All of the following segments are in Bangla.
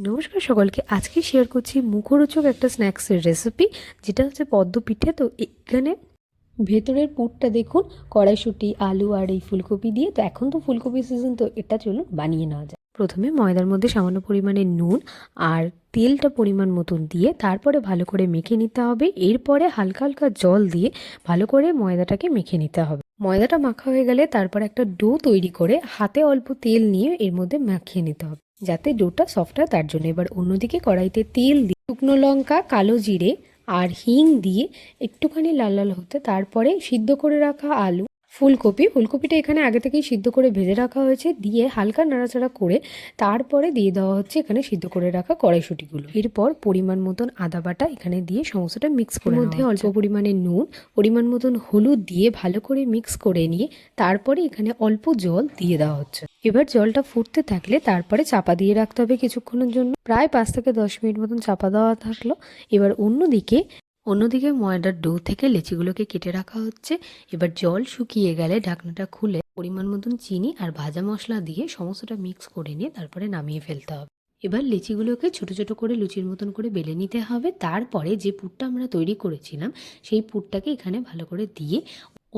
নমস্কার সকলকে। আজকে শেয়ার করছি মুখরোচক একটা স্ন্যাক্সের রেসিপি, যেটা হচ্ছে পদ্ম পিঠে। তো এখানে ভেতরের পুরটা দেখুন, কড়াইশুঁটি, আলু আর এই ফুলকপি দিয়ে। তো এখন তো ফুলকপি সিজন, তো এটা চলুন বানিয়ে নেওয়া যায়। প্রথমে ময়দার মধ্যে সামান্য পরিমাণে নুন আর তেলটা পরিমাণ মতন দিয়ে তারপরে ভালো করে মেখে নিতে হবে। এরপরে হালকা হালকা জল দিয়ে ভালো করে ময়দাটাকে মেখে নিতে হবে। ময়দাটা মাখা হয়ে গেলে তারপর একটা ডো তৈরি করে হাতে অল্প তেল নিয়ে এর মধ্যে মাখিয়ে নিতে হবে, যাতে ডোটা সফট হয় তার জন্য। এবার অন্যদিকে কড়াইতে তেল দিয়ে শুকনো লঙ্কা, কালো জিরে আর হিং দিয়ে একটুখানি লাল লাল হতে তারপরে সিদ্ধ করে রাখা আলু, ফুলকপিটা এখানে আগে থেকেই সিদ্ধ করে ভেজে রাখা হয়েছে, দিয়ে হালকা নাড়াচাড়া করে তারপরে দিয়ে দেওয়া হচ্ছে এখানে সিদ্ধ করে রাখা কড়াইশুঁটিগুলো। এরপর পরিমাণ মতন আদা বাটা এখানে দিয়ে সমস্তটা মিক্স করে মধ্যে অল্প পরিমাণে নুন, পরিমাণ মতন হলুদ দিয়ে ভালো করে মিক্স করে নিয়ে তারপরে এখানে অল্প জল দিয়ে দেওয়া হচ্ছে। এবার জলটা ফুটতে থাকলে তারপরে চাপা দিয়ে রাখতে হবে কিছুক্ষণের জন্য, প্রায় 5 থেকে 10 মিনিট মতন চাপা দেওয়া থাকলো। এবার অন্যদিকে ময়দার ডো থেকে লেচিগুলোকে কেটে রাখা হচ্ছে। এবার জল শুকিয়ে গেলে ঢাকনাটা খুলে পরিমাণ মতন চিনি আর ভাজা মশলা দিয়ে সমস্তটা মিক্স করে নিয়ে তারপরে নামিয়ে ফেলতে হবে। এবার লেচিগুলোকে ছোট ছোট করে লুচির মতন করে বেলে নিতে হবে। তারপরে যে পুরটা আমরা তৈরি করেছিলাম সেই পুরটাকে এখানে ভালো করে দিয়ে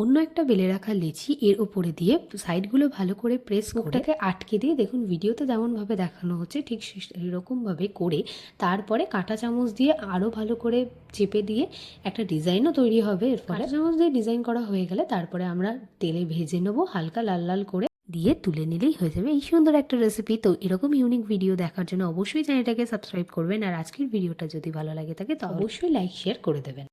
অন্য একটা বেলে রাখা লেচি এর ওপরে দিয়ে সাইডগুলো ভালো করে প্রেস করে আটকে দিয়ে, দেখুন ভিডিওতে যেমনভাবে দেখানো হচ্ছে ঠিক সেরকমভাবে করে তারপরে কাঁটা চামচ দিয়ে আরও ভালো করে চেপে দিয়ে একটা ডিজাইনও তৈরি হবে। এর ফলে চামচ দিয়ে ডিজাইন করা হয়ে গেলে তারপরে আমরা তেলে ভেজে নেবো হালকা লাল লাল করে, দিয়ে তুলে নিলেই হয়ে যাবে এই সুন্দর একটা রেসিপি। তো এরকম ইউনিক ভিডিও দেখার জন্য অবশ্যই চ্যানেলটাকে সাবস্ক্রাইব করবেন, আর আজকের ভিডিওটা যদি ভালো লাগে থাকে তো অবশ্যই লাইক শেয়ার করে দেবেন।